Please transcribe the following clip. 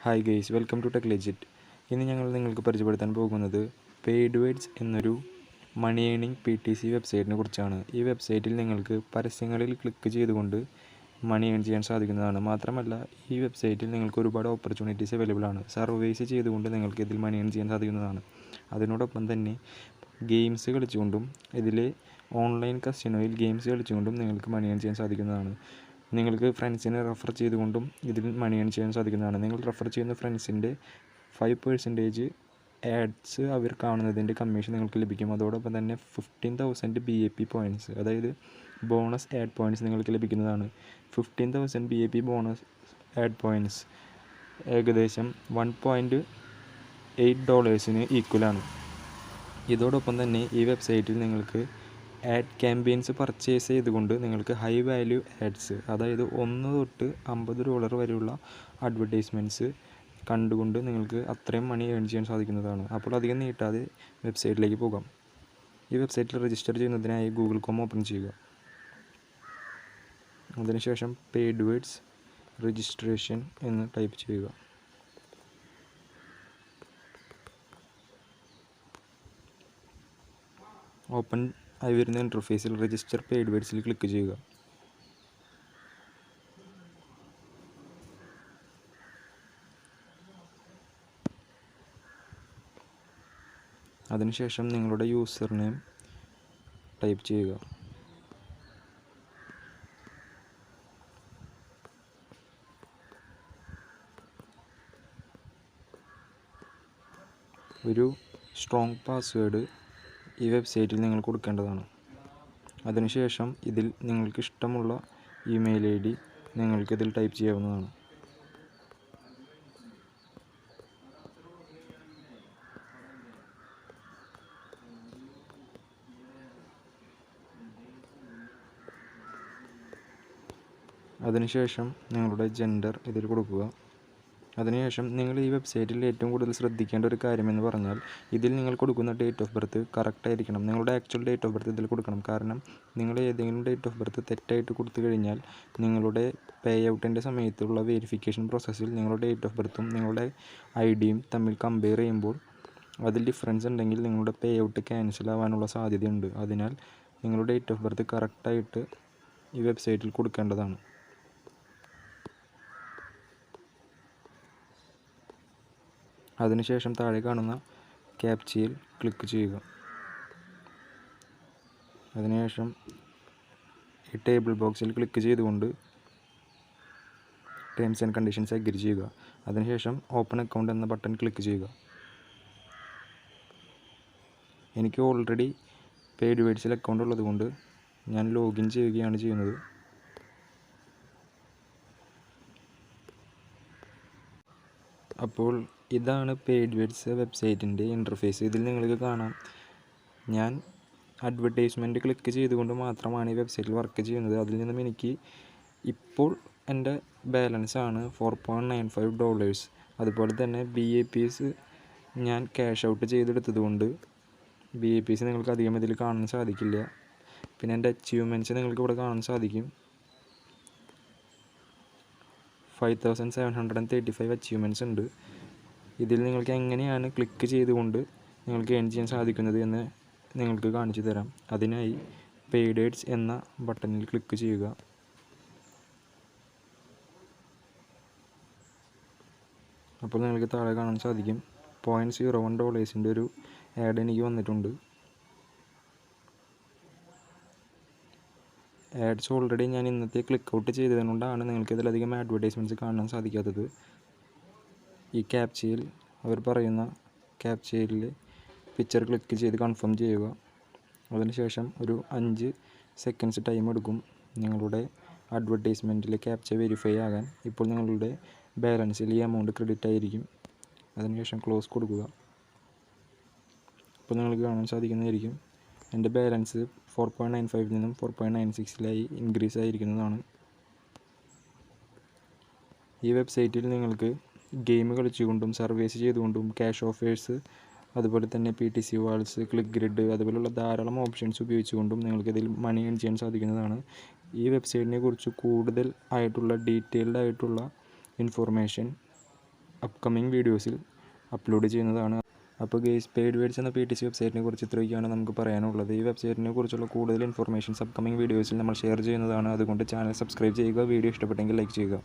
Hi guys, welcome to Tech Legit. ഇന്ന് ഞങ്ങൾ നിങ്ങൾക്ക് പരിചയപ്പെടുത്താൻ പോകുന്നത് പെയ്ഡ്വേർഡ്സ് എന്നൊരു മണി ഏണിംഗ് PTC വെബ്സൈറ്റിനെ കുറിച്ചാണ്. ഈ വെബ്സൈറ്റിൽ നിങ്ങൾക്ക് പരസ്യങ്ങളിൽ ക്ലിക്ക് ചെയ്തുകൊണ്ട് മണി ഏൺ ചെയ്യാൻ സാധിക്കുന്നതാണ്. മാത്രമല്ല, ഈ വെബ്സൈറ്റിൽ നിങ്ങൾക്ക് ഒരുപാട് ഓപ്പർച്യൂണിറ്റീസ് അവൈലബിൾ ആണ്. സർവീസ് ചെയ്തുകൊണ്ട് നിങ്ങൾക്ക് ഇതിൽ മണി ഏൺ ചെയ്യാൻ സാധിക്കുന്നതാണ്. അതിനോടൊപ്പം തന്നെ ഗെയിംസ് കളിച്ചുകൊണ്ടും ഇതിലെ ഓൺലൈൻ കസിനോയിൽ ഗെയിംസ് കളിച്ചുകൊണ്ടും നിങ്ങൾക്ക് മണി ഏൺ ചെയ്യാൻ സാധിക്കുന്നതാണ്. നിങ്ങൾക്ക് ഫ്രണ്ട്സിനെ റെഫർ ചെയ്തുകൊണ്ടും ഇതിൽ മണി ഏൺ ചെയ്യാൻ സാധിക്കുന്നതാണ്. നിങ്ങൾ റെഫർ ചെയ്യുന്ന ഫ്രണ്ട്സിൻ്റെ 5% ആഡ്സ് അവർ കാണുന്നതിൻ്റെ കമ്മീഷൻ നിങ്ങൾക്ക് ലഭിക്കും. അതോടൊപ്പം തന്നെ 15,000 BAP പോയിൻറ്റ്സ്, അതായത് ബോണസ് ആഡ് പോയിൻറ്റ്സ് നിങ്ങൾക്ക് ലഭിക്കുന്നതാണ്. 15,000 BAP ബോണസ് ആഡ് പോയിൻറ്റ്സ് ഏകദേശം $1.8 ഈക്വലാണ്. ഇതോടൊപ്പം തന്നെ ഈ വെബ്സൈറ്റിൽ നിങ്ങൾക്ക് ആഡ് ക്യാമ്പയിൻസ് പർച്ചേസ് ചെയ്തുകൊണ്ട് നിങ്ങൾക്ക് ഹൈ വാല്യൂ ആഡ്സ്, അതായത് $1 തൊട്ട് $50 വരെയുള്ള അഡ്വർടൈസ്മെൻറ്റ്സ് കണ്ടുകൊണ്ട് നിങ്ങൾക്ക് അത്രയും മണി ഏൺ ചെയ്യാൻ സാധിക്കുന്നതാണ്. അപ്പോൾ അധികം നീട്ടാതെ വെബ്സൈറ്റിലേക്ക് പോകാം. ഈ വെബ്സൈറ്റിൽ രജിസ്റ്റർ ചെയ്യുന്നതിനായി ഗൂഗിൾ കോം ഓപ്പൺ ചെയ്യുക. അതിനുശേഷം പെയ്ഡ്വേർഡ്സ് രജിസ്ട്രേഷൻ എന്ന് ടൈപ്പ് ചെയ്യുക. ഓപ്പൺ ആയി വരുന്ന ഇൻ്റർഫേസിൽ രജിസ്റ്റർ പെയ്ഡ്വേർഡ്സിൽ ക്ലിക്ക് ചെയ്യുക. അതിനുശേഷം നിങ്ങളുടെ യൂസർ നെയിം ടൈപ്പ് ചെയ്യുക. ഒരു സ്ട്രോങ് പാസ്വേഡ് ഈ വെബ്സൈറ്റിൽ നിങ്ങൾ കൊടുക്കേണ്ടതാണ്. അതിനുശേഷം ഇതിൽ നിങ്ങൾക്ക് ഇഷ്ടമുള്ള ഇമെയിൽ ID നിങ്ങൾക്കിതിൽ ടൈപ്പ് ചെയ്യാവുന്നതാണ്. അതിനുശേഷം നിങ്ങളുടെ ജെൻഡർ ഇതിൽ കൊടുക്കുക. അതിനുശേഷം നിങ്ങൾ ഈ വെബ്സൈറ്റിൽ ഏറ്റവും കൂടുതൽ ശ്രദ്ധിക്കേണ്ട ഒരു കാര്യമെന്ന് പറഞ്ഞാൽ, ഇതിൽ നിങ്ങൾ കൊടുക്കുന്ന ഡേറ്റ് ഓഫ് ബർത്ത് കറക്റ്റ് ആയിരിക്കണം. നിങ്ങളുടെ ആക്ച്വൽ ഡേറ്റ് ഓഫ് ബർത്ത് ഇതിൽ കൊടുക്കണം. കാരണം നിങ്ങൾ ഏതെങ്കിലും ഡേറ്റ് ഓഫ് ബർത്ത് തെറ്റായിട്ട് കൊടുത്തു കഴിഞ്ഞാൽ നിങ്ങളുടെ പേ ഔട്ടിൻ്റെ സമയത്തുള്ള വെരിഫിക്കേഷൻ പ്രോസസ്സിൽ നിങ്ങളുടെ ഡേറ്റ് ഓഫ് ബർത്തും നിങ്ങളുടെ ID-യും തമ്മിൽ കമ്പയർ ചെയ്യുമ്പോൾ അതിൽ ഡിഫറൻസ് ഉണ്ടെങ്കിൽ നിങ്ങളുടെ പേ ഔട്ട് ക്യാൻസൽ ആവാനുള്ള സാധ്യതയുണ്ട്. അതിനാൽ നിങ്ങളുടെ ഡേറ്റ് ഓഫ് ബർത്ത് കറക്റ്റായിട്ട് ഈ വെബ്സൈറ്റിൽ കൊടുക്കേണ്ടതാണ്. അതിനുശേഷം താഴെ കാണുന്ന ക്യാപ്ചയിൽ ക്ലിക്ക് ചെയ്യുക. അതിനുശേഷം ഈ ടേബിൾ ബോക്സിൽ ക്ലിക്ക് ചെയ്തുകൊണ്ട് ടേംസ് ആൻഡ് കണ്ടീഷൻസ് അഗ്രി ചെയ്യുക. അതിനുശേഷം ഓപ്പൺ അക്കൗണ്ട് എന്ന ബട്ടൺ ക്ലിക്ക് ചെയ്യുക. എനിക്ക് ഓൾറെഡി പെയ്ഡ്വേർഡ്സിൽ അക്കൗണ്ട് ഉള്ളതുകൊണ്ട് ഞാൻ ലോഗിൻ ചെയ്യുകയാണ് ചെയ്യുന്നത്. അപ്പോൾ ഇതാണ് പെയ്ഡ്വേർഡ്സ് വെബ്സൈറ്റിൻ്റെ ഇൻ്റർഫേസ്. ഇതിൽ നിങ്ങൾക്ക് കാണാം, ഞാൻ അഡ്വർടൈസ്മെൻറ്റ് ക്ലിക്ക് ചെയ്തുകൊണ്ട് മാത്രമാണ് ഈ വെബ്സൈറ്റിൽ വർക്ക് ചെയ്യുന്നത്. അതിൽ നിന്നും എനിക്ക് ഇപ്പോൾ എൻ്റെ ബാലൻസ് ആണ് $4.95. അതുപോലെ തന്നെ BAPs ഞാൻ ക്യാഷ് ഔട്ട് ചെയ്തെടുത്തതുകൊണ്ട് BAPs നിങ്ങൾക്ക് അധികം ഇതിൽ കാണാൻ സാധിക്കില്ല. പിന്നെ എൻ്റെ അച്ചീവ്മെൻറ്റ്സ് നിങ്ങൾക്ക് ഇവിടെ കാണാൻ സാധിക്കും. 5,735 അച്ചീവ്മെൻറ്റ്സ് ഉണ്ട്. ഇതിൽ നിങ്ങൾക്ക് എങ്ങനെയാണ് ക്ലിക്ക് ചെയ്തുകൊണ്ട് നിങ്ങൾക്ക് ഏൺ ചെയ്യാൻ സാധിക്കുന്നത് എന്ന് നിങ്ങൾക്ക് കാണിച്ചു തരാം. അതിനായി പെയ്ഡ്വേർഡ്സ് എന്ന ബട്ടണിൽ ക്ലിക്ക് ചെയ്യുക. അപ്പോൾ നിങ്ങൾക്ക് താഴെ കാണാൻ സാധിക്കും $0.01 ഒരു ആഡ് എനിക്ക് വന്നിട്ടുണ്ട്. ആഡ്സ് ഓൾറെഡി ഞാൻ ഇന്നത്തെ ക്ലിക്ക് ഔട്ട് ചെയ്തതുകൊണ്ടാണ് നിങ്ങൾക്ക് ഇതിലധികം അഡ്വർടൈസ്മെൻറ്റ്സ് കാണാൻ സാധിക്കാത്തത്. ഈ ക്യാപ്ചയിൽ അവർ പറയുന്ന ക്യാപ്ചയിൽ പിക്ചർ ക്ലിക്ക് ചെയ്ത് കൺഫേം ചെയ്യുക. അതിനുശേഷം ഒരു 5 സെക്കൻഡ്സ് ടൈം എടുക്കും നിങ്ങളുടെ അഡ്വർടൈസ്മെൻറ്റിലെ ക്യാപ്ച വെരിഫൈ ആകാൻ. ഇപ്പോൾ നിങ്ങളുടെ ബാലൻസിൽ ഈ എമൗണ്ട് ക്രെഡിറ്റ് ആയിരിക്കും. അതിനുശേഷം ക്ലോസ് കൊടുക്കുക. ഇപ്പോൾ നിങ്ങൾക്ക് കാണാൻ സാധിക്കുന്നതായിരിക്കും എൻ്റെ ബാലൻസ് 4.95 നിന്നും 4.96 ഇൻക്രീസ് ആയിരിക്കുന്നതാണ്. ഈ വെബ്സൈറ്റിൽ നിങ്ങൾക്ക് ഗെയിം കളിച്ചുകൊണ്ടും സർവീസ് ചെയ്തുകൊണ്ടും ക്യാഷ് ഓഫേഴ്സ്, അതുപോലെ തന്നെ PTC വാൾസ്, ക്ലിക്ക് ഗ്രിഡ്, അതുപോലുള്ള ധാരാളം ഓപ്ഷൻസ് ഉപയോഗിച്ചുകൊണ്ടും നിങ്ങൾക്കിതിൽ മണി ഏൺ ചെയ്യാൻ സാധിക്കുന്നതാണ്. ഈ വെബ്സൈറ്റിനെ കുറിച്ച് കൂടുതൽ ആയിട്ടുള്ള ഡീറ്റെയിൽഡ് ആയിട്ടുള്ള ഇൻഫോർമേഷൻ അപ്കമിങ് വീഡിയോസിൽ അപ്ലോഡ് ചെയ്യുന്നതാണ്. അപ്പോൾ ഗെയ്സ്, പെയ്ഡ്വേർഡ്സ് എന്ന PTC വെബ്സൈറ്റിനെ കുറിച്ച് ഇത്രയൊക്കെയാണ് നമുക്ക് പറയാനുള്ളത്. ഈ വെബ്സൈറ്റിനെ കുറിച്ചുള്ള കൂടുതൽ ഇൻഫർമേഷൻസ് അപ്കമിങ് വീഡിയോസിൽ നമ്മൾ ഷെയർ ചെയ്യുന്നതാണ്. അതുകൊണ്ട് ചാനൽ സബ്സ്ക്രൈബ് ചെയ്യുക. വീഡിയോ ഇഷ്ടപ്പെട്ടെങ്കിൽ ലൈക്ക് ചെയ്യുക.